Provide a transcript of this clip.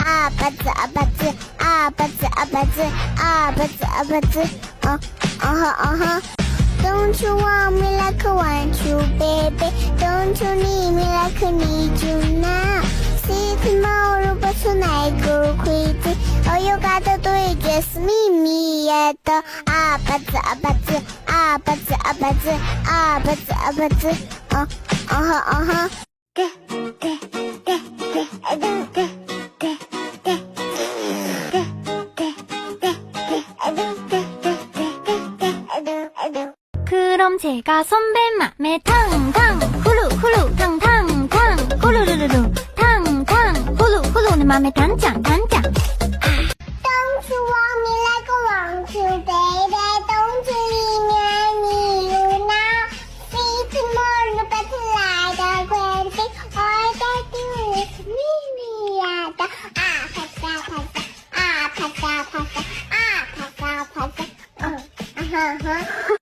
啊巴子啊巴子啊巴子啊巴子啊巴子啊巴子，Don't you want me like I want you, baby? Don't you need me like I need you now? See tomorrow, but tonight go crazy. All you gotta do is just meet me at the 啊巴子啊巴子啊巴子啊巴子啊巴子啊巴子，그럼 제가 선배 맘에 탕탕 후루 후루 탕탕탕 후루루루루 탕탕 후루 후루 내 맘에 단짱 단짱. Don't you want me like I want you, baby? Don't you need me like I need you now? See tomorrow, but tonight go crazy. All you gotta do is meet me at the 啊巴子啊巴子啊巴子啊巴子啊巴子啊巴子，